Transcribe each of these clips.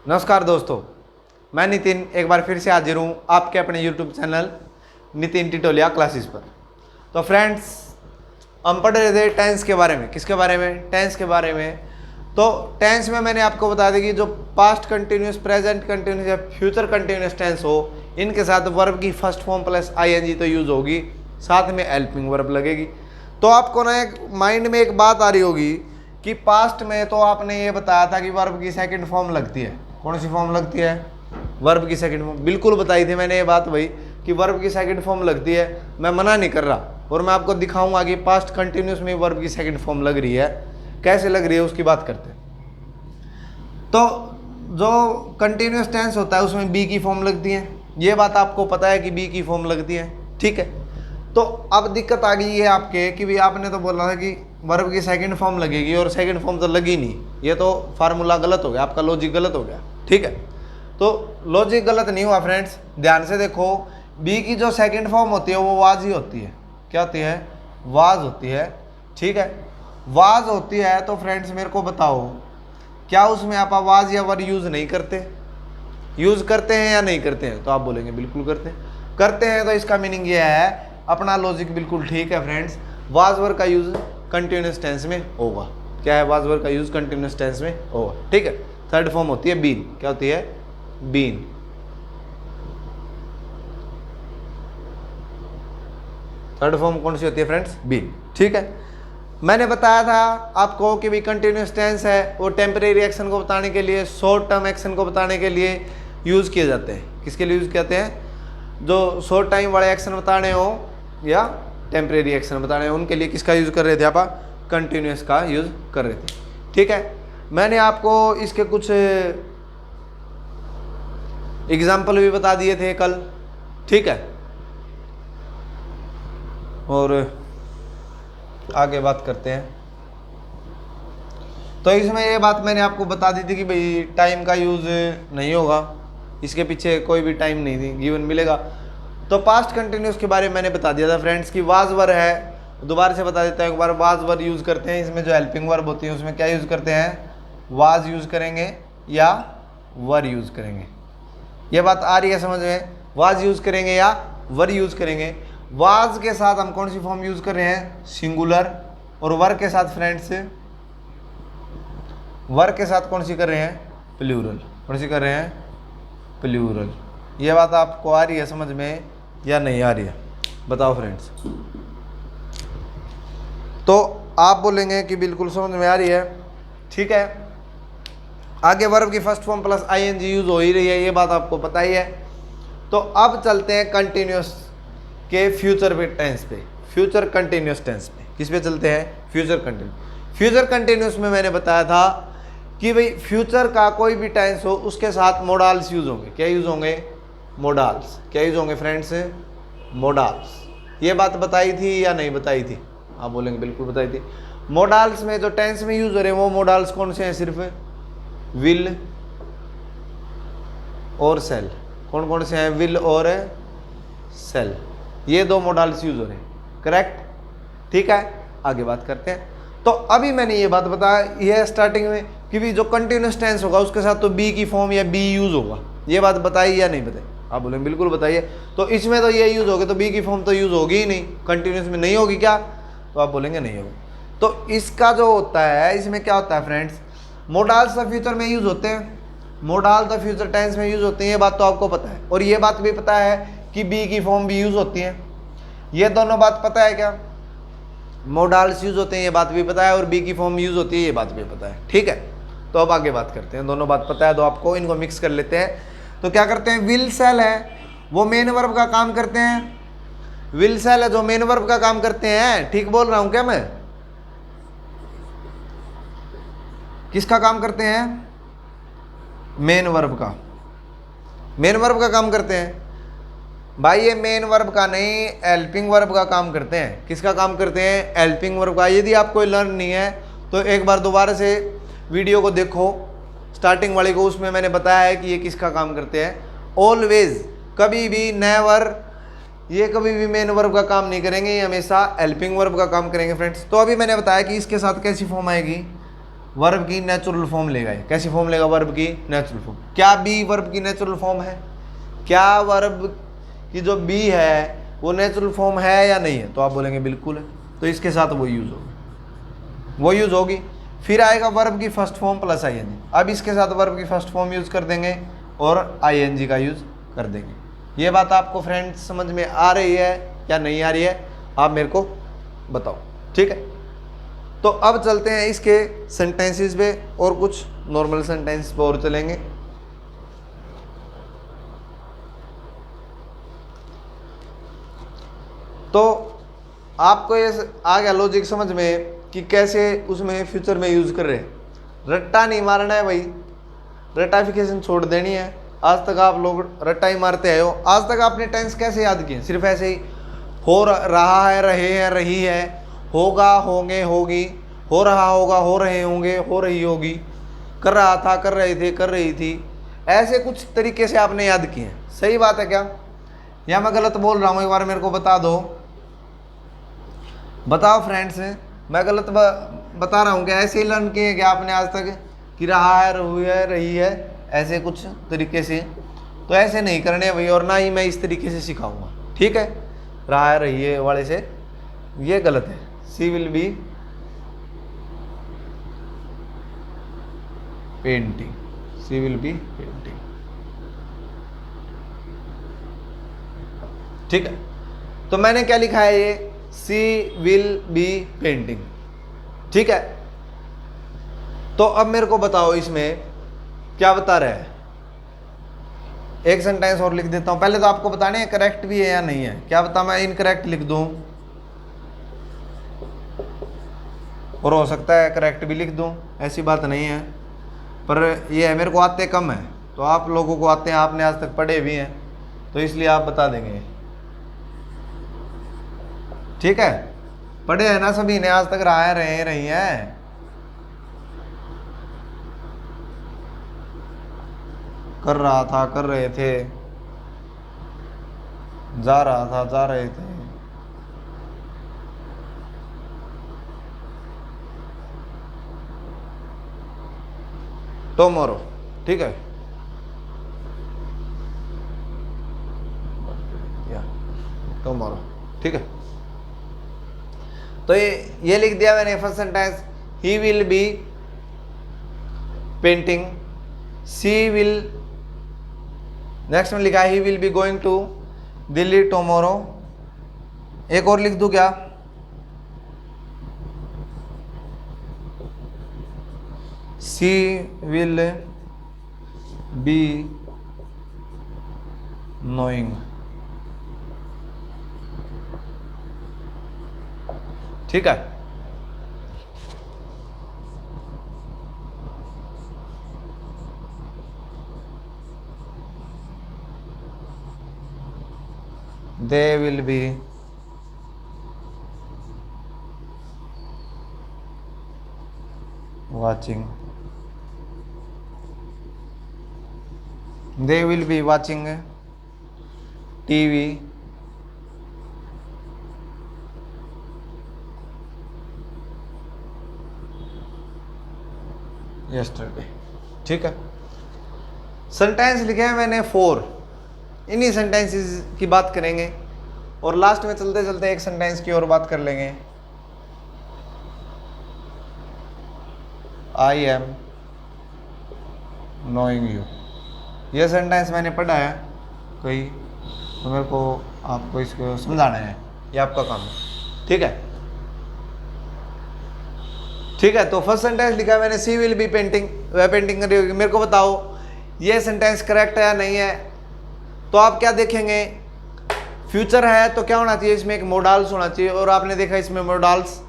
नमस्कार दोस्तों, मैं नितिन एक बार फिर से हाजिर हूँ आपके अपने YouTube चैनल नितिन टिटोलिया क्लासेस पर। तो फ्रेंड्स, हम पढ़ रहे थे टेंस के बारे में। किसके बारे में? टेंस के बारे में। तो टेंस में मैंने आपको बता दी कि जो पास्ट कंटिन्यूस, प्रेजेंट कंटिन्यूस या फ्यूचर कंटिन्यूस टेंस हो, इनके साथ वर्ब की फर्स्ट फॉर्म प्लस आईएनजी तो यूज होगी, साथ में हेल्पिंग वर्ब लगेगी। तो आपको ना एक माइंड में एक बात आ रही होगी कि पास्ट में तो आपने ये बताया था कि वर्ब की सेकंड फॉर्म लगती है। कौन सी फॉर्म लगती है? वर्ब की सेकंड फॉर्म। बिल्कुल बताई थी मैंने ये बात भाई कि वर्ब की सेकंड फॉर्म लगती है। मैं मना नहीं कर रहा और मैं आपको दिखाऊंगा कि पास्ट कंटिन्यूस में वर्ब की सेकंड फॉर्म लग रही है। कैसे लग रही है उसकी बात करते हैं। तो जो कंटिन्यूस टेंस होता है उसमें बी की फॉर्म लगती है। ये बात आपको पता है कि बी की फॉर्म लगती है, ठीक है। तो अब दिक्कत आ गई है आपके कि भाई आपने तो बोला था कि वर्ब की सेकंड फॉर्म लगेगी और सेकंड फॉर्म तो लगी नहीं। ये तो फार्मूला गलत हो गया, आपका लॉजिक गलत हो गया, ठीक है। तो लॉजिक गलत नहीं हुआ फ्रेंड्स, ध्यान से देखो। बी की जो सेकंड फॉर्म होती है वो वाज ही होती है। क्या होती है? वाज होती है, ठीक है। वाज होती है तो फ्रेंड्स मेरे को बताओ, क्या उसमें आप आवाज या वर यूज नहीं करते? यूज करते हैं या नहीं करते हैं? तो आप बोलेंगे बिल्कुल करते हैं। करते हैं तो इसका मीनिंग ये है, अपना लॉजिक बिल्कुल ठीक है फ्रेंड्स। वाज वर का यूज कंटिन्यूस टेंस में होगा। क्या है? वाज वर का यूज कंटिन्यूस टेंस में होगा, ठीक है। थर्ड फॉर्म होती है बीन। क्या होती है? बीन। थर्ड फॉर्म कौन सी होती है फ्रेंड्स? बीन, ठीक है। मैंने बताया था आपको कि भी कंटिन्यूस टेंस है वो टेम्परेरी एक्शन को बताने के लिए, शॉर्ट टर्म एक्शन को बताने के लिए यूज किए जाते हैं। किसके लिए यूज करते हैं? जो शॉर्ट टाइम वाले एक्शन बताने हो या टेम्परेरी एक्शन बताने हो, उनके लिए किसका यूज कर रहे थे आप? कंटिन्यूस का यूज कर रहे थे, ठीक है। मैंने आपको इसके कुछ एग्जाम्पल भी बता दिए थे कल, ठीक है। और आगे बात करते हैं। तो इसमें ये बात मैंने आपको बता दी थी कि भाई टाइम का यूज नहीं होगा, इसके पीछे कोई भी टाइम नहीं थी गिवन मिलेगा। तो पास्ट कंटिन्यूस के बारे में मैंने बता दिया था फ्रेंड्स कि वाज वर है। दोबारा से बता देता हूँ एक बार, वाज वर यूज करते हैं। इसमें जो हेल्पिंग वर्ब होती है उसमें क्या यूज करते हैं? वाज यूज करेंगे या वर यूज करेंगे। ये बात आ रही है समझ में? वाज यूज करेंगे या वर यूज करेंगे। वाज के साथ हम कौन सी फॉर्म यूज कर रहे हैं? सिंगुलर। और वर के साथ फ्रेंड्स, वर के साथ कौन सी कर रहे हैं? प्लूरल। कौन सी कर रहे हैं? प्लूरल। ये बात आपको आ रही है समझ में या नहीं आ रही है? बताओ फ्रेंड्स। तो आप बोलेंगे कि बिल्कुल समझ में आ रही है, ठीक है। आगे वर्ब की first form plus ING use हो ही रही है, ये बात आपको पता ही है। तो अब चलते हैं कंटिन्यूस के फ्यूचर टेंस पे, फ्यूचर कंटिन्यूस टेंस पे। किस पे चलते हैं? Future continuous. फ्यूचर कंटिन्यूस में मैंने बताया था कि भाई फ्यूचर का कोई भी टेंस हो उसके साथ मोडाल्स यूज होंगे। क्या यूज होंगे? मोडाल्स। क्या यूज होंगे फ्रेंड्स? मोडाल्स। ये बात बताई थी या नहीं बताई थी? आप बोलेंगे बिल्कुल बताई थी। मोडाल्स में जो टेंस में यूज हो रहे हैं वो मोडाल्स कौन से हैं? सिर्फ विल और सेल। कौन कौन से हैं? विल और सेल। ये दो मोडाल्स यूज हो रहे हैं, करेक्ट, ठीक है। आगे बात करते हैं। तो अभी मैंने ये बात बताया ये स्टार्टिंग में कि भी जो कंटिन्यूस टेंस होगा उसके साथ तो बी की फॉर्म या बी यूज होगा। ये बात बताई या नहीं बताई? आप बोले बिल्कुल बताइए। तो इसमें तो ये यूज होगा तो बी की फॉर्म तो यूज होगी ही नहीं, कंटिन्यूस में नहीं होगी क्या? तो आप बोलेंगे नहीं होगी। तो इसका जो होता है, इसमें क्या होता है फ्रेंड्स? मोडाल्स द फ्यूचर में यूज होते हैं, मोडाल द फ्यूचर टेंस में यूज होते हैं। ये बात तो आपको पता है। और ये बात भी पता है कि बी की फॉर्म भी यूज होती है। ये दोनों बात पता है क्या? मोडाल्स यूज होते हैं ये बात भी पता है और बी की फॉर्म यूज होती है ये बात भी पता है, ठीक है। तो अब आगे बात करते हैं। दोनों बात पता है तो आपको इनको मिक्स कर लेते हैं। तो क्या करते हैं? विल सेल है वो मेन वर्ब का काम करते हैं। विल सेल है जो मेन वर्ब का काम करते हैं। ठीक बोल रहा हूं क्या मैं? किसका काम करते हैं? मेन वर्ब का। मेन वर्ब का काम करते हैं भाई। ये मेन वर्ब का नहीं, हेल्पिंग वर्ब का काम करते हैं। किसका काम करते हैं? हेल्पिंग वर्ब का। यदि आपको लर्न नहीं है तो एक बार दोबारा से वीडियो को देखो, स्टार्टिंग वाले को, उसमें मैंने बताया है कि ये किसका काम करते हैं। ऑलवेज, कभी भी, नेवर, ये कभी भी मेन वर्ब का काम नहीं करेंगे, ये हमेशा हेल्पिंग वर्ब का काम करेंगे फ्रेंड्स। तो अभी मैंने बताया कि इसके साथ कैसी फॉर्म आएगी? वर्ब की नेचुरल फॉर्म लेगा। ये कैसी फॉर्म लेगा? वर्ब की नेचुरल फॉर्म। क्या बी वर्ब की नेचुरल फॉर्म है? क्या वर्ब की जो बी है वो नेचुरल फॉर्म है या नहीं है? तो आप बोलेंगे बिल्कुल है, तो इसके साथ वो यूज होगी, वो यूज होगी। फिर आएगा वर्ब की फर्स्ट फॉर्म प्लस आईएनजी। अब इसके साथ वर्ब की फर्स्ट फॉर्म यूज कर देंगे और आईएनजी का यूज कर देंगे। ये बात आपको फ्रेंड्स समझ में आ रही है या नहीं आ रही है? आप मेरे को बताओ, ठीक है। तो अब चलते हैं इसके सेंटेंसेस पे और कुछ नॉर्मल सेंटेंस पे और चलेंगे। तो आपको ये आ गया लॉजिक समझ में कि कैसे उसमें फ्यूचर में यूज कर रहे हैं। रट्टा नहीं मारना है भाई, रट्टाफिकेशन छोड़ देनी है। आज तक आप लोग रट्टा ही मारते आए हो। आज तक आपने टेंस कैसे याद किए? सिर्फ ऐसे ही, हो रहा है, रहे हैं, रही है, होगा, होंगे, होगी, हो रहा होगा, हो रहे होंगे, हो रही होगी, कर रहा था, कर रहे थे, कर रही थी, ऐसे कुछ तरीके से आपने याद किए। सही बात है क्या? या मैं गलत बोल रहा हूँ? एक बार मेरे को बता दो, बताओ फ्रेंड्स, मैं गलत बता रहा हूँ क्या? ऐसे ही लर्न किए क्या आपने आज तक कि रहा है, हुई है, रही है, ऐसे कुछ तरीके से? तो ऐसे नहीं करने भाई, और ना ही मैं इस तरीके से सिखाऊंगा, ठीक है। रहा है, रही है वाले से ये गलत है। She will be painting, she will be painting, ठीक है। तो मैंने क्या लिखा है? ये सी विल बी पेंटिंग, ठीक है। तो अब मेरे को बताओ इसमें क्या बता रहा है। एक सेंटेंस और लिख देता हूं। पहले तो आपको बताने हैं करेक्ट भी है या नहीं है। क्या बता, मैं इनकरेक्ट लिख दूं और हो सकता है करेक्ट भी लिख दूं, ऐसी बात नहीं है। पर ये है, मेरे को आते कम है, तो आप लोगों को आते हैं, आपने आज तक पढ़े भी हैं, तो इसलिए आप बता देंगे, ठीक है। पढ़े हैं ना सभी ने, आज तक रहा है, रहे, रही है। कर रहा था, कर रहे थे, जा रहा था, जा रहे थे, टुमारो, ठीक है। टुमारो, ठीक है। तो ये लिख दिया मैंने first sentence, he will be painting, she will, next में लिखा है he will be going to Delhi tomorrow. एक और लिख दूं क्या? सी विल बी नोइंग, ठीक है। They will be watching, they will be watching TV yesterday, ठीक है। सेंटेंस लिखे हैं मैंने 4, इन्हीं सेंटेंसेस की बात करेंगे और लास्ट में चलते चलते एक सेंटेंस की और बात कर लेंगे। आई एम नोइंग यू, ये सेंटेंस मैंने पढ़ा है कहीं, तो मेरे को आपको इसको समझाना है, ये आपका काम है, ठीक है। ठीक है, तो फर्स्ट सेंटेंस लिखा है मैंने, सी विल बी पेंटिंग, वह पेंटिंग कर रही होगी। मेरे को बताओ ये सेंटेंस करेक्ट है या नहीं है? तो आप क्या देखेंगे, फ्यूचर है तो क्या होना चाहिए इसमें? एक मोडाल्स होना चाहिए, और आपने देखा इसमें मोडाल्स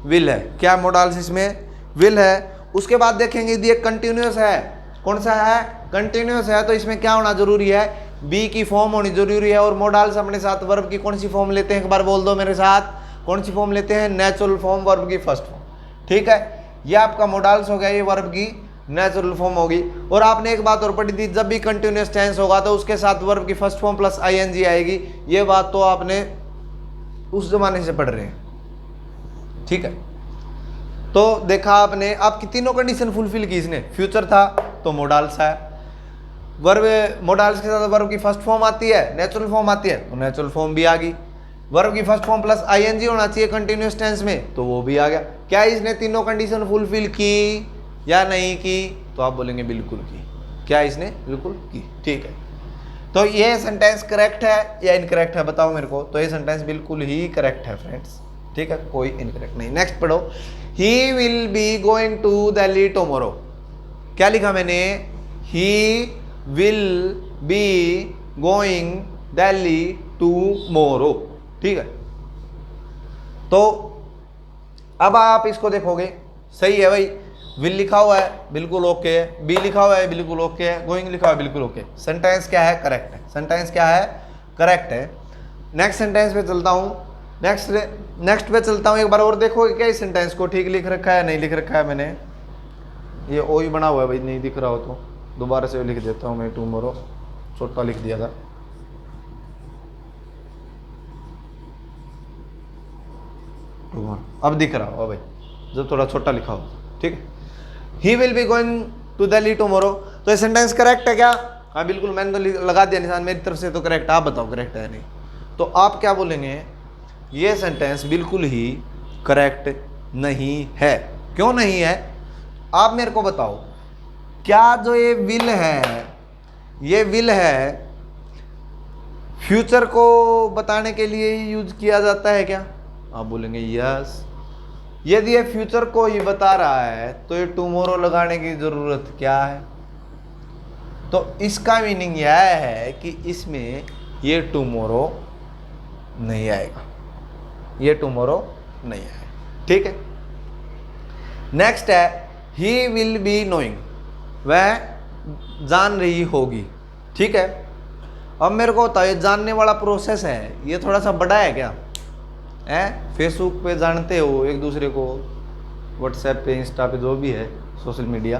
विल है। क्या मोडाल्स इसमें? विल है। उसके बाद देखेंगे ये कंटिन्यूअस है, कौन सा है? कंटिन्यूअस है, तो इसमें क्या होना जरूरी है? बी की फॉर्म होनी जरूरी है। और मोडाल्स अपने साथ वर्ब की कौन सी फॉर्म लेते हैं? एक बार बोल दो मेरे साथ, कौन सी फॉर्म लेते हैं? नेचुरल फॉर्म, वर्ब की फर्स्ट फॉर्म, ठीक है। ये आपका मोडाल्स हो गया, ये वर्ब की नेचुरल फॉर्म होगी। और आपने एक बात और पढ़ी थी, जब भी कंटिन्यूअस टेंस होगा तो उसके साथ वर्ब की फर्स्ट फॉर्म प्लस आईएनजी आएगी। ये बात तो आपने उस जमाने से पढ़ रहे हैं, ठीक है। तो देखा आपने, आपकी तीनों कंडीशन फुलफिल की इसने। फ्यूचर था तो मोडाल्स है, वर्ब मोडाल्स के साथ वर्ब की फर्स्ट फॉर्म आती है, नेचुरल फॉर्म आती है तो नेचुरल फॉर्म भी आ गई। वर्ब की फर्स्ट फॉर्म प्लस आईएनजी होना चाहिए कंटिन्यूअस टेंस में, तो वो भी आ गया। क्या इसने तीनों कंडीशन फुलफिल की या नहीं की? तो आप बोलेंगे बिल्कुल की। क्या इसने बिल्कुल की, ठीक है। तो ये सेंटेंस करेक्ट है या इनकरेक्ट है, बताओ मेरे को। तो ये सेंटेंस बिल्कुल ही करेक्ट है फ्रेंड्स, ठीक है, कोई इनकरेक्ट नहीं। नेक्स्ट पढ़ो, he will be going to Delhi tomorrow. क्या लिखा मैंने? He will be going Delhi tomorrow, ठीक है। तो अब आप इसको देखोगे, सही है भाई, विल लिखा हुआ है बिल्कुल ओके है, बी लिखा हुआ है बिल्कुल ओके है, गोइंग लिखा हुआ है बिल्कुल ओके। सेंटेंस क्या है? करेक्ट है। सेंटेंस क्या है? करेक्ट है। नेक्स्ट सेंटेंस पे चलता हूँ, नेक्स्ट पे चलता हूँ। एक बार और देखो क्या इस सेंटेंस को ठीक लिख रखा है नहीं लिख रखा है मैंने। ये ओ ही बना हुआ है भाई, नहीं दिख रहा हो तो दोबारा से लिख देता हूँ मैं, टुमारो छोटा लिख दिया था। अब दिख रहा हो भाई, जब थोड़ा छोटा लिखा हो, ठीक है। He will be going to Delhi tomorrow. तो ये सेंटेंस करेक्ट है क्या? हाँ बिल्कुल, मैंने तो लगा दिया निशान मेरी तरफ से, तो करेक्ट। आप बताओ करेक्ट है नहीं? तो आप क्या बोलेंगे? ये सेंटेंस बिल्कुल ही करेक्ट नहीं है। क्यों नहीं है? आप मेरे को बताओ। क्या जो ये विल है, ये विल है फ्यूचर को बताने के लिए ही यूज किया जाता है क्या? आप बोलेंगे यस। यदि ये फ्यूचर को ही बता रहा है तो ये टुमारो लगाने की जरूरत क्या है? तो इसका मीनिंग यह है कि इसमें ये टुमारो नहीं आएगा, ये टुमारो नहीं आएगा, ठीक है। नेक्स्ट है, ही विल बी नोइंग, वह जान रही होगी, ठीक है। अब मेरे को बताओ, ये जानने वाला प्रोसेस है, ये थोड़ा सा बड़ा है क्या? है फेसबुक पे जानते हो एक दूसरे को, व्हाट्सएप पे, इंस्टा पे, जो भी है सोशल मीडिया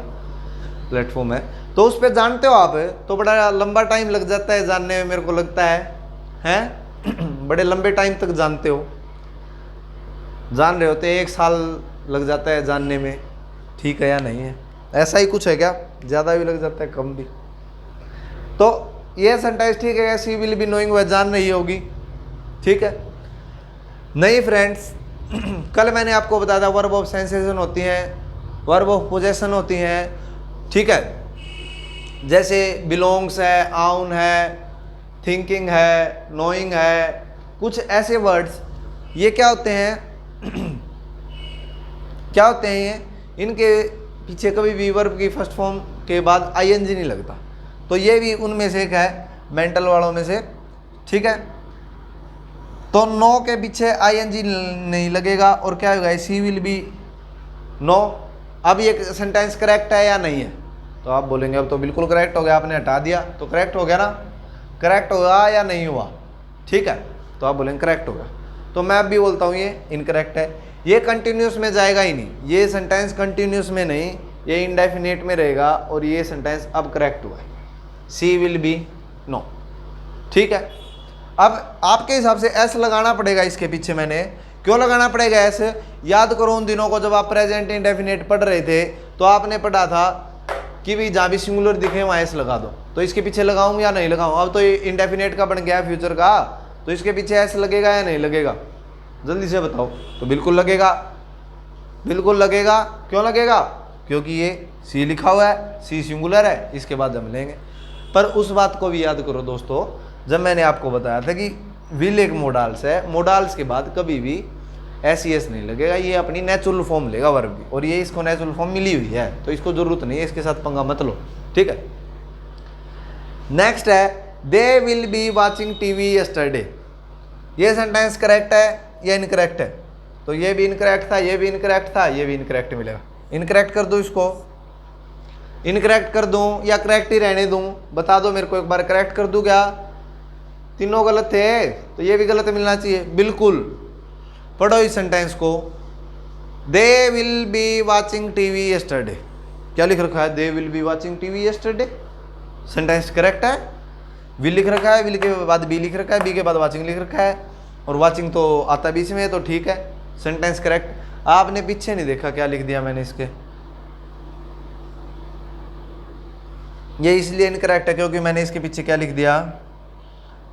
प्लेटफॉर्म है, तो उस पर जानते हो आप, तो बड़ा लंबा टाइम लग जाता है जानने में, मेरे को लगता है बड़े लंबे टाइम तक जानते हो, जान रहे होते, 1 साल लग जाता है जानने में, ठीक है या नहीं है? ऐसा ही कुछ है क्या? ज़्यादा भी लग जाता है, कम भी? तो ये सेंटेंस ठीक है, सी विल बी नोइंग, वह जान रही होगी, ठीक है। नहीं फ्रेंड्स, कल मैंने आपको बताया था वर्ब ऑफ सेंसेशन होती हैं, वर्ब ऑफ पोजेशन होती हैं, ठीक है। जैसे बिलोंग्स है, आउन है, थिंकिंग है, नोइंग है, कुछ ऐसे वर्ड्स, ये क्या होते हैं क्या होते हैं ये? इनके पीछे कभी भी वर्ब की फर्स्ट फॉर्म के बाद आईएनजी नहीं लगता। तो ये भी उनमें से एक है, मेंटल वालों में से, ठीक है। तो नो के पीछे आईएनजी नहीं लगेगा, और क्या होगा? सी विल बी नो। अब ये सेंटेंस करेक्ट है या नहीं है? तो आप बोलेंगे अब तो बिल्कुल करेक्ट हो गया, आपने हटा दिया तो करेक्ट हो गया ना। करेक्ट हुआ या नहीं हुआ? ठीक है, तो आप बोलेंगे करेक्ट होगा। तो मैं अब भी बोलता हूँ ये इनकरेक्ट है, ये कंटिन्यूस में जाएगा ही नहीं, ये सेंटेंस कंटिन्यूस में नहीं, ये इंडेफिनेट में रहेगा, और ये सेंटेंस अब करेक्ट हुआ है, सी विल बी नो, ठीक है। अब आपके हिसाब से एस लगाना पड़ेगा इसके पीछे। मैंने क्यों लगाना पड़ेगा एस? याद करो उन दिनों को जब आप प्रेजेंट इंडेफिनेट पढ़ रहे थे, तो आपने पढ़ा था कि भाई जहाँ भी सिंगुलर दिखे वहाँ एस लगा दो। तो इसके पीछे लगाऊं या नहीं लगाऊं? अब तो ये इंडेफिनेट का बन गया फ्यूचर का, तो इसके पीछे एस लगेगा या नहीं लगेगा? जल्दी से बताओ। तो बिल्कुल लगेगा, बिल्कुल लगेगा। क्यों लगेगा? क्योंकि ये सी लिखा हुआ है, सी सिंगुलर है, इसके बाद हम लेंगे। पर उस बात को भी याद करो दोस्तों, जब मैंने आपको बताया था कि विल एक मोडाल्स है, मोडाल्स के बाद कभी भी एस नहीं लगेगा, ये अपनी नेचुरल फॉर्म लेगा वर्ब की, और ये इसको नेचुरल फॉर्म मिली हुई है, तो इसको जरूरत नहीं है, इसके साथ पंगा मत लो, ठीक है। नेक्स्ट है, they will be watching TV yesterday. ये सेंटेंस करेक्ट है या इनकरेक्ट है? तो ये भी इनकरेक्ट था, ये भी इनकरेक्ट था, ये भी इनकरेक्ट मिलेगा। इनकरेक्ट कर दूं इसको, इनकरेक्ट कर दूं या करेक्ट ही रहने दूं? बता दो मेरे को एक बार, करेक्ट कर दूं क्या? तीनों गलत थे, तो ये भी गलत मिलना चाहिए, बिल्कुल। पढ़ो इस सेंटेंस को, they will be watching TV yesterday. क्या लिख रखा है? They will be watching TV yesterday. Sentence correct है, विल लिख रखा है, विल के बाद बी लिख रखा है, बी के बाद वॉचिंग लिख रखा है, और वॉचिंग तो आता बीच में है, तो ठीक है, सेंटेंस करेक्ट। आपने पीछे नहीं देखा क्या लिख दिया मैंने इसके, ये इसलिए इनकरेक्ट है क्योंकि मैंने इसके पीछे क्या लिख दिया।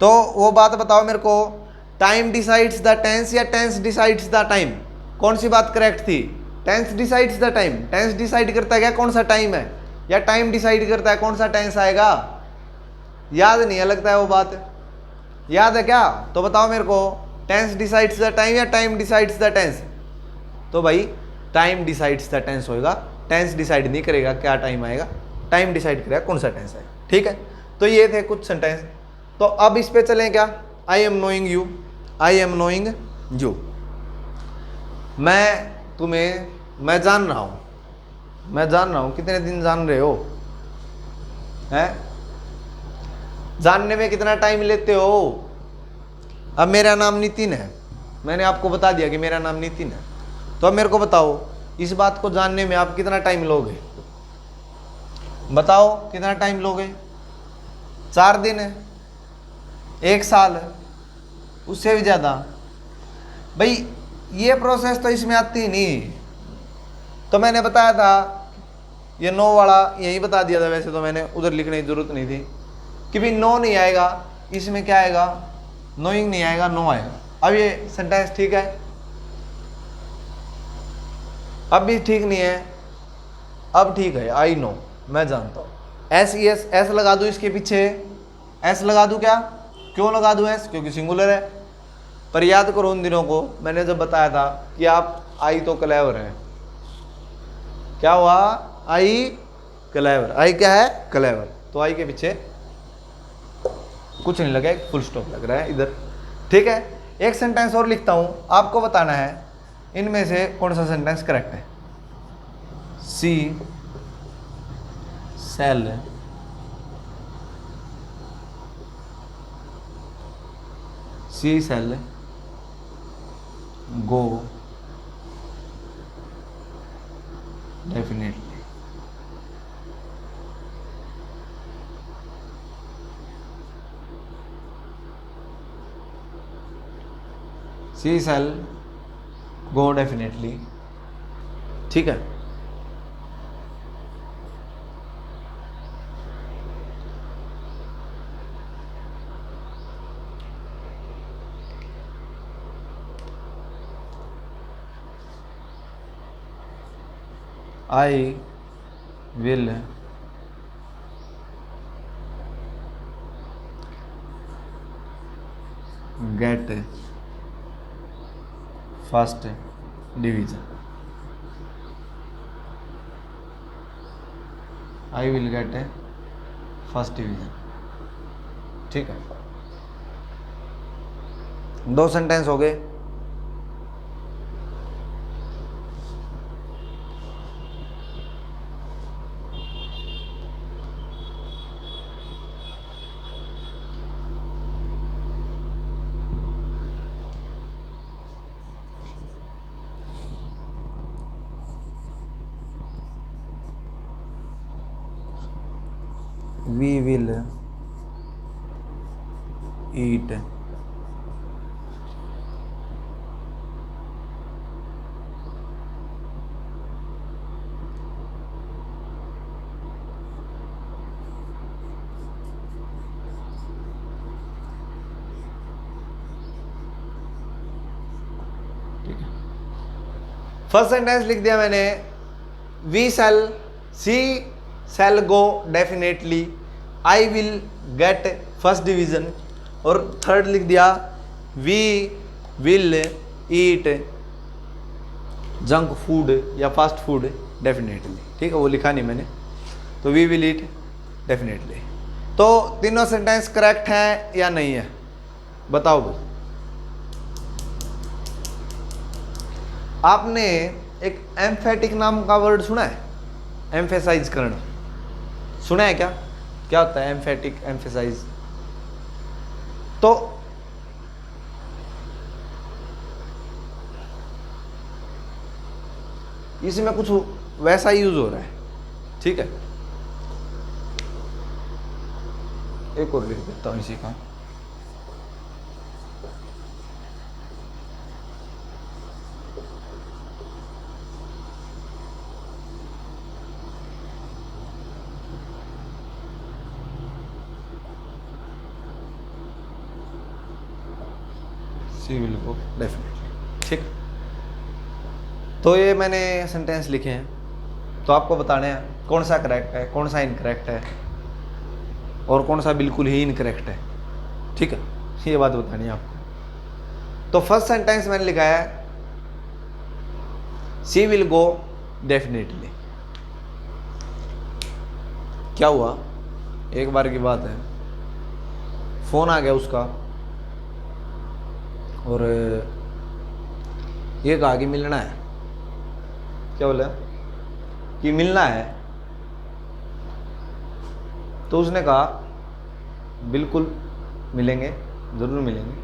तो वो बात बताओ मेरे को, टाइम डिसाइड्स द टेंस या टेंस डिसाइड्स द टाइम, कौन सी बात करेक्ट थी? Tense decides the time, tense decide करता है क्या कौन सा टाइम है, या टाइम डिसाइड करता है कौन सा टेंस आएगा? याद नहीं है लगता है वो बात, याद है क्या? तो बताओ मेरे को, टेंस डिसाइड्स द टाइम या टाइम डिसाइड्स द टेंस? तो भाई टाइम डिसाइड्स द टेंस होएगा, टेंस डिसाइड नहीं करेगा क्या टाइम आएगा, टाइम डिसाइड करेगा कौन सा टेंस है। ठीक है, तो ये थे कुछ सेंटेंस। तो अब इस पे चलें क्या? I am knowing you, I am knowing you, मैं तुम्हें, मैं जान रहा हूँ, मैं जान रहा हूँ, कितने दिन जान रहे हो? हैं? जानने में कितना टाइम लेते हो? अब मेरा नाम नितिन है, मैंने आपको बता दिया कि मेरा नाम नितिन है, तो अब मेरे को बताओ इस बात को जानने में आप कितना टाइम लोगे? बताओ कितना टाइम लोगे? 4 दिन है, 1 साल है, उससे भी ज़्यादा? भाई ये प्रोसेस तो इसमें आती नहीं। तो मैंने बताया था ये नो वाला यही बता दिया था, वैसे तो मैंने उधर लिखने की जरूरत नहीं थी कि भाई नो नहीं आएगा, इसमें क्या आएगा? नोइंग नहीं आएगा, नो आएगा। अब ये सेंटेंस ठीक है? अब भी ठीक नहीं है? अब ठीक है, आई नो, मैं जानता हूँ। एस ई एस, एस लगा दूँ इसके पीछे, एस लगा दूँ क्या? क्यों लगा दूँ एस? क्योंकि सिंगुलर है। पर याद करो उन दिनों को मैंने जब बताया था कि आप आई तो क्लेवर हैं, क्या हुआ? आई क्लेवर, आई क्या है? क्लेवर। तो आई के पीछे कुछ नहीं लगा, एक फुल स्टॉप लग रहा है इधर। ठीक है, एक सेंटेंस और लिखता हूं, आपको बताना है इनमें से कौन सा सेंटेंस करेक्ट है। सी cell she shall go definitely. C shall go definitely. ठीक है, I will get first division. I will get first division. ठीक है, 2 सेंटेंस हो गए। We will eat first sentence लिख दिया मैंने, we shall she shall go definitely, I will get first division. और थर्ड लिख दिया, we will eat junk food या फास्ट फूड डेफिनेटली। ठीक है, वो लिखा नहीं मैंने, तो वी विल ईट डेफिनेटली। तो तीनों सेंटेंस करेक्ट हैं या नहीं है? बताओ भाई। आपने एक एम्फेटिक नाम का वर्ड सुना है? एम्फेसाइज करना सुना है क्या? क्या होता है एम्फेटिक, एम्फेसाइज? तो इसमें कुछ वैसा ही यूज हो रहा है। ठीक है, एक और लिख देता हूं इसी का। She will go definitely. ठीक, तो ये मैंने सेंटेंस लिखे हैं, तो आपको बताने हैं कौन सा करेक्ट है, कौन सा इनकरेक्ट है और कौन सा बिल्कुल ही इनकरेक्ट है। ठीक है, ये बात बतानी है आपको। तो फर्स्ट सेंटेंस मैंने लिखा है शी विल गो डेफिनेटली। क्या हुआ, एक बार की बात है, फोन आ गया उसका और ये कहा कि मिलना है। क्या बोला कि मिलना है, तो उसने कहा बिल्कुल मिलेंगे, ज़रूर मिलेंगे।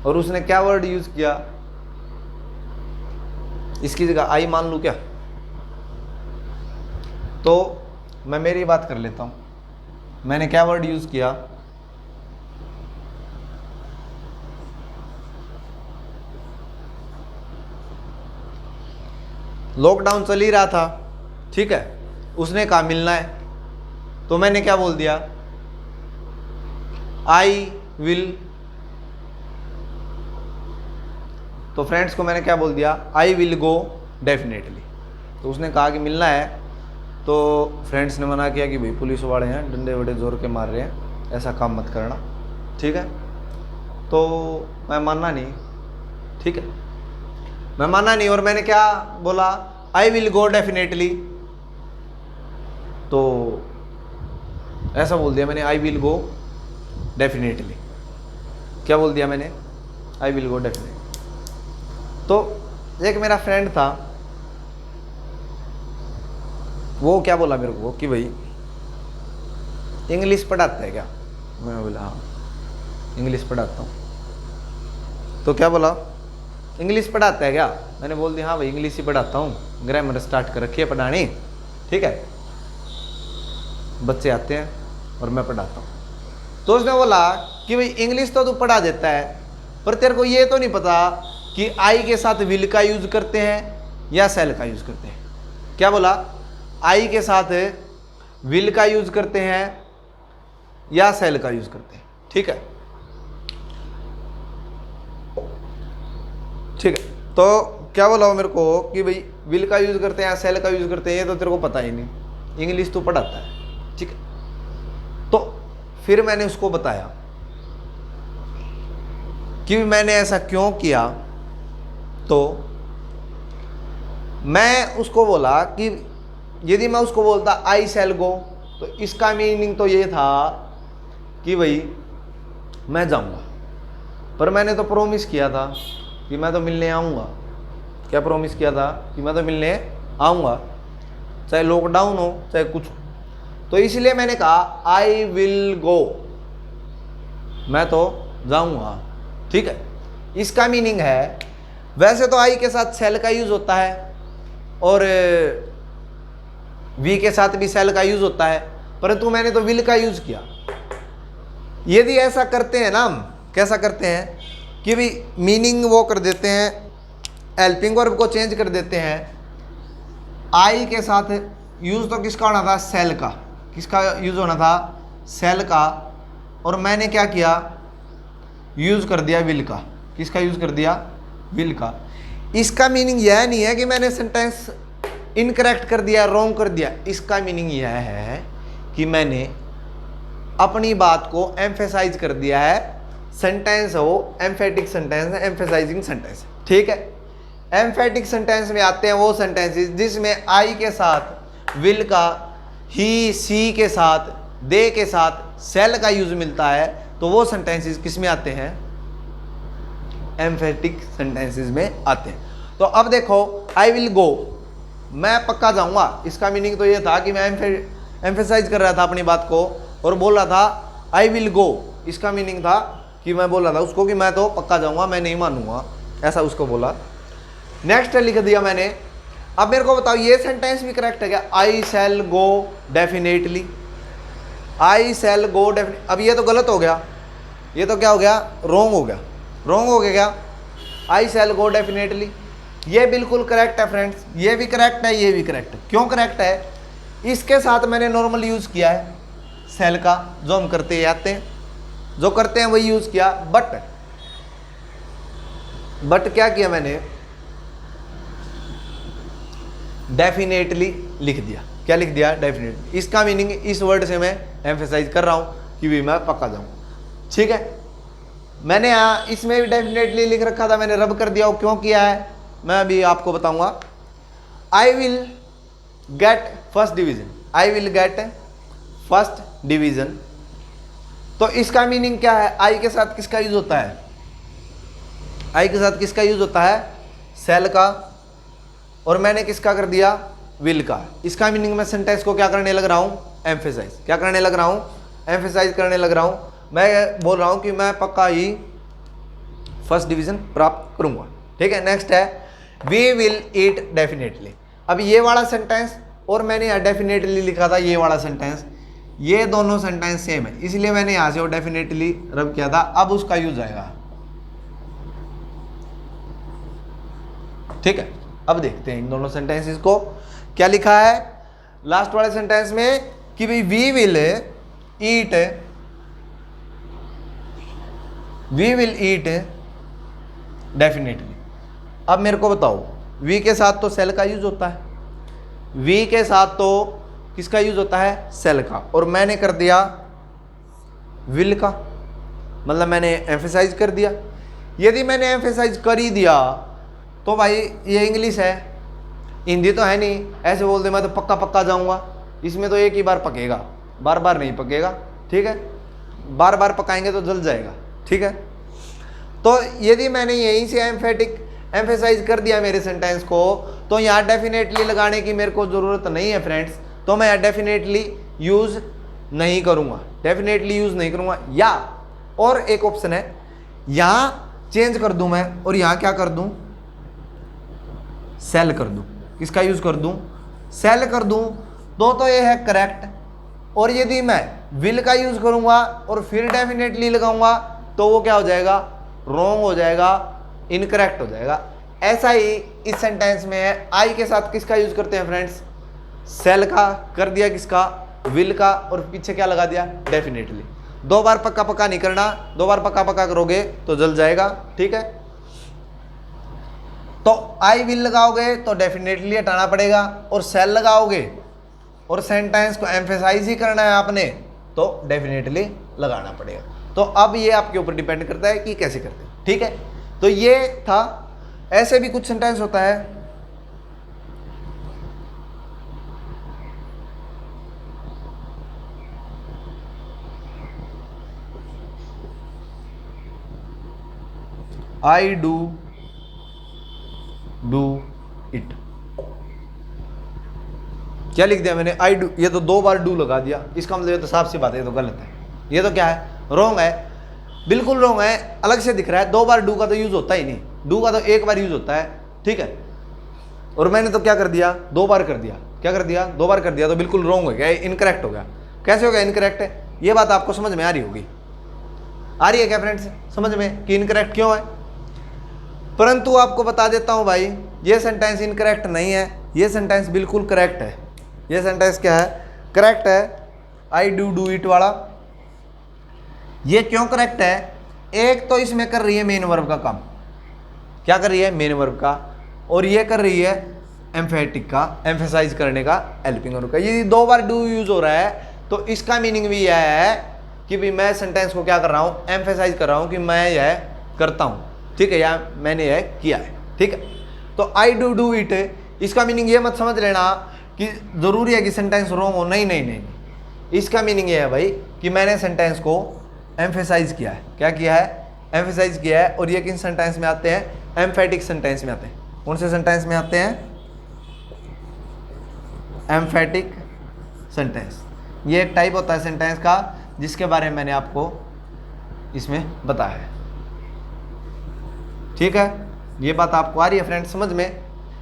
और उसने क्या वर्ड यूज़ किया, इसकी जगह आई मान लूँ क्या? तो मैं मेरी बात कर लेता हूँ। मैंने क्या वर्ड यूज़ किया, लॉकडाउन चल ही रहा था, ठीक है, उसने कहा मिलना है, तो मैंने क्या बोल दिया, आई विल। तो फ्रेंड्स को मैंने क्या बोल दिया, आई विल गो डेफिनेटली। तो उसने कहा कि मिलना है, तो फ्रेंड्स ने मना किया कि भाई पुलिस वाले हैं, डंडे वडे जोर के मार रहे हैं, ऐसा काम मत करना। ठीक है, तो मैं मानना नहीं। ठीक है, मैं माना नहीं और मैंने क्या बोला, आई विल गो डेफिनेटली। तो ऐसा बोल दिया मैंने, आई विल गो डेफिनेटली। क्या बोल दिया मैंने, आई विल गो डेफिनेटली। तो एक मेरा फ्रेंड था, वो क्या बोला मेरे को कि भाई इंग्लिश पढ़ाता है क्या? मैं बोला हाँ इंग्लिश पढ़ाता हूँ। तो क्या बोला, इंग्लिश पढ़ाता है क्या? मैंने बोल दिया हाँ भाई इंग्लिश ही पढ़ाता हूँ, ग्रामर स्टार्ट कर रखी है पढ़ानी। ठीक है, बच्चे आते हैं और मैं पढ़ाता हूँ। तो उसने बोला कि भाई इंग्लिश तो तू पढ़ा देता है, पर तेरे को ये तो नहीं पता कि आई के साथ विल का यूज करते हैं या सेल का यूज करते हैं। क्या बोला, आई के साथ विल का यूज करते हैं या सेल का यूज करते हैं। ठीक है, ठीक है, तो क्या बोला वो मेरे को कि भाई विल का यूज करते हैं या सेल का यूज करते हैं, ये तो तेरे को पता ही नहीं, इंग्लिश तो पढ़ाता है। ठीक है, तो फिर मैंने उसको बताया कि मैंने ऐसा क्यों किया। तो मैं उसको बोला कि यदि मैं उसको बोलता आई शैल गो, तो इसका मीनिंग तो ये था कि भाई मैं जाऊंगा, पर मैंने तो प्रॉमिस किया था कि मैं तो मिलने आऊँगा। क्या प्रॉमिस किया था कि मैं तो मिलने आऊँगा, चाहे लॉकडाउन हो चाहे कुछ हो। तो इसलिए मैंने कहा आई विल गो, मैं तो जाऊँगा। ठीक है, इसका मीनिंग है, वैसे तो आई के साथ सेल का यूज़ होता है और वी के साथ भी सेल का यूज़ होता है, परंतु मैंने तो विल का यूज़ किया। यदि ऐसा करते हैं ना हम, कैसा करते हैं कि भी मीनिंग वो कर देते हैं, हेल्पिंग वर्ब को चेंज कर देते हैं। आई के साथ यूज़ तो किसका होना था, सेल का। किसका यूज़ होना था, सेल का, और मैंने क्या किया, यूज़ कर दिया विल का। किसका यूज़ कर दिया, विल का। इसका मीनिंग यह नहीं है कि मैंने सेंटेंस इनकरेक्ट कर दिया, रॉन्ग कर दिया। इसका मीनिंग यह है कि मैंने अपनी बात को एम्फेसाइज कर दिया है। सेंटेंस हो एम्फेटिक सेंटेंस है, एम्फेसाइजिंग सेंटेंस। ठीक है, एम्फेटिक सेंटेंस में आते हैं वो सेंटेंसेस जिसमें आई के साथ विल का, ही सी के साथ, दे के साथ सेल का यूज मिलता है। तो वो सेंटेंसेस किस में आते हैं, एम्फेटिक सेंटेंसेस में आते हैं। तो अब देखो, आई विल गो, मैं पक्का जाऊंगा, इसका मीनिंग तो ये था कि मैं एम्फेसाइज कर रहा था अपनी बात को और बोल रहा था आई विल गो। इसका मीनिंग था कि मैं बोल रहा था उसको कि मैं तो पक्का जाऊंगा, मैं नहीं मानूंगा, ऐसा उसको बोला। नेक्स्ट लिख दिया मैंने। अब मेरे को बताओ ये सेंटेंस भी करेक्ट है क्या, आई शैल गो डेफिनेटली। आई शैल गो डेफिनेटली, अब ये तो गलत हो गया, ये तो क्या हो गया, रॉन्ग हो गया। रॉन्ग हो गया क्या, आई शैल गो डेफिनेटली। ये बिल्कुल करेक्ट है फ्रेंड्स, ये भी करेक्ट है, ये भी करेक्ट है। क्यों करेक्ट है, इसके साथ मैंने नॉर्मल यूज़ किया है सेल का, जो हम करते आते हैं, जो करते हैं वही यूज़ किया। बट बट क्या किया मैंने, डेफिनेटली लिख दिया। क्या लिख दिया? डेफिनेटली। इसका मीनिंग इस वर्ड से मैं एम्फेसाइज कर रहा हूं कि भी मैं पक्का जाऊं। ठीक है, मैंने यहाँ इसमें भी डेफिनेटली लिख रखा था, मैंने रब कर दिया। वो क्यों किया है मैं अभी आपको बताऊंगा। आई will get first division, I will get first division. तो इसका मीनिंग क्या है? आई के साथ किसका यूज होता है? आई के साथ किसका यूज होता है? सेल का। और मैंने किसका कर दिया? विल का। इसका मीनिंग मैं सेंटेंस को क्या करने लग रहा हूं? एम्फेसाइज। क्या करने लग रहा हूं? एम्फेसाइज करने लग रहा हूं। मैं बोल रहा हूं कि मैं पक्का ही फर्स्ट डिवीजन प्राप्त करूंगा। ठीक है, नेक्स्ट है वी विल ईट डेफिनेटली। अब ये वाला सेंटेंस और मैंने यहाँ डेफिनेटली लिखा था ये वाला सेंटेंस, ये दोनों सेंटेंस सेम है, इसलिए मैंने यहां से वो डेफिनेटली रब किया था। अब उसका यूज आएगा। ठीक है, अब देखते हैं इन दोनों सेंटेंसेस को। क्या लिखा है लास्ट वाले सेंटेंस में कि भाई we will eat, we will eat definitely. अब मेरे को बताओ, वी के साथ तो सेल का यूज होता है, वी के साथ तो किसका यूज होता है? सेल का। और मैंने कर दिया विल का, मतलब मैंने एम्फेसाइज कर दिया। यदि मैंने एम्फेसाइज कर ही दिया तो भाई ये इंग्लिश है, हिंदी तो है नहीं। ऐसे बोल दे मैं तो पक्का पक्का जाऊंगा, इसमें तो एक ही बार पकेगा, बार बार नहीं पकेगा। ठीक है, बार बार पकाएंगे तो जल जाएगा। ठीक है, तो यदि मैंने यहीं से एम्फेसाइज कर दिया मेरे सेंटेंस को, तो यहाँ डेफिनेटली लगाने की मेरे को ज़रूरत नहीं है फ्रेंड्स। तो मैं डेफिनेटली यूज़ नहीं करूँगा, डेफिनेटली यूज़ नहीं करूँगा। या और एक ऑप्शन है, यहाँ चेंज कर दूँ मैं और यहाँ क्या कर दूँ? सेल कर दूँ। किसका यूज़ कर दूँ? सेल कर दूँ। तो ये है करेक्ट। और यदि मैं विल का यूज़ करूँगा और फिर डेफिनेटली लगाऊंगा तो वो क्या हो जाएगा? रॉन्ग हो जाएगा, इनकरेक्ट हो जाएगा। ऐसा ही इस सेंटेंस में है। आई के साथ किसका यूज करते हैं फ्रेंड्स? सेल का कर दिया, किसका? विल का, और पीछे क्या लगा दिया? डेफिनेटली। दो बार पक्का पक्का नहीं करना, दो बार पक्का पक्का करोगे तो जल जाएगा। ठीक है, तो आई विल लगाओगे तो डेफिनेटली हटाना पड़ेगा, और सेल लगाओगे और सेंटेंस को एम्फेसाइज ही करना है आपने तो डेफिनेटली लगाना पड़ेगा। तो अब ये आपके ऊपर डिपेंड करता है कि कैसे करते हैं। ठीक है, तो ये था। ऐसे भी कुछ सेंटेंस होता है, आई डू इट। क्या लिख दिया मैंने? I do. ये तो दो बार डू लगा दिया, इसका मतलब ये तो साफ सी बात है, ये तो गलत है। ये तो क्या है? रॉन्ग है, बिल्कुल रॉन्ग है। अलग से दिख रहा है। दो बार डू का तो यूज होता ही नहीं, डू का तो एक बार यूज होता है। ठीक है, और मैंने तो क्या कर दिया? दो बार कर दिया। क्या कर दिया? दो बार कर दिया, तो बिल्कुल रॉन्ग हो गया, इनकरेक्ट हो गया। कैसे हो गया इनकरेक्ट? ये बात आपको समझ में आ रही होगी, आ रही है क्या फ्रेंड्स समझ में कि इनकरेक्ट क्यों है? परंतु आपको बता देता हूं भाई, ये सेंटेंस इनकरेक्ट नहीं है, ये सेंटेंस बिल्कुल करेक्ट है। ये सेंटेंस क्या है? करेक्ट है। आई डू इट वाला। ये क्यों करेक्ट है? एक तो इसमें कर रही है मेन वर्ब का काम। क्या कर रही है? मेन वर्ब का। और ये कर रही है एम्फेटिक का, एम्फेसाइज करने का, हेल्पिंग वर्ब का। यदि दो बार डू यूज हो रहा है तो इसका मीनिंग भी यह है कि भी मैं सेंटेंस को क्या कर रहा हूँ? एम्फेसाइज कर रहा हूँ कि मैं यह करता हूँ। ठीक है, या मैंने यह किया है। ठीक है, तो आई डू इट, इसका मीनिंग ये मत समझ लेना कि जरूरी है कि सेंटेंस रॉन्ग हो। नहीं नहीं नहीं, इसका मीनिंग ये है भाई कि मैंने सेंटेंस को एम्फेसाइज किया है। क्या किया है? एम्फेसाइज किया है। और ये किन सेंटेंस में आते हैं? एम्फेटिक सेंटेंस में आते हैं। कौन से सेंटेंस में आते हैं? Emphatic sentence. ये एक टाइप होता है सेंटेंस का जिसके बारे में मैंने आपको इसमें बताया है। ठीक है, ये बात आपको आ रही है फ्रेंड्स समझ में?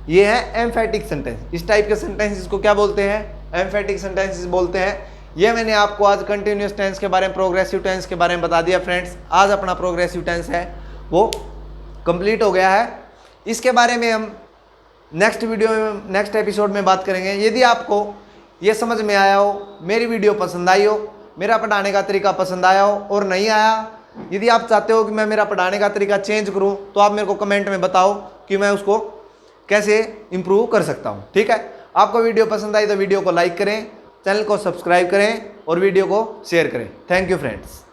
ये है एम्फेटिक सेंटेंस। इस टाइप के सेंटेंसेस को क्या बोलते हैं? एम्फेटिक सेंटेंसेस बोलते हैं। ये मैंने आपको आज कंटिन्यूअस टेंस के बारे में, प्रोग्रेसिव टेंस के बारे में बता दिया फ्रेंड्स। आज अपना प्रोग्रेसिव टेंस है वो कंप्लीट हो गया है। इसके बारे में हम नेक्स्ट वीडियो में, नेक्स्ट एपिसोड में बात करेंगे। यदि आपको ये समझ में आया हो, मेरी वीडियो पसंद आई हो, मेरा पढ़ाने का तरीका पसंद आया हो और नहीं आया यदि आप चाहते हो कि मैं मेरा पढ़ाने का तरीका चेंज करूं तो आप मेरे को कमेंट में बताओ कि मैं उसको कैसे इंप्रूव कर सकता हूं। ठीक है, आपको वीडियो पसंद आई तो वीडियो को लाइक करें, चैनल को सब्सक्राइब करें और वीडियो को शेयर करें। Thank you friends.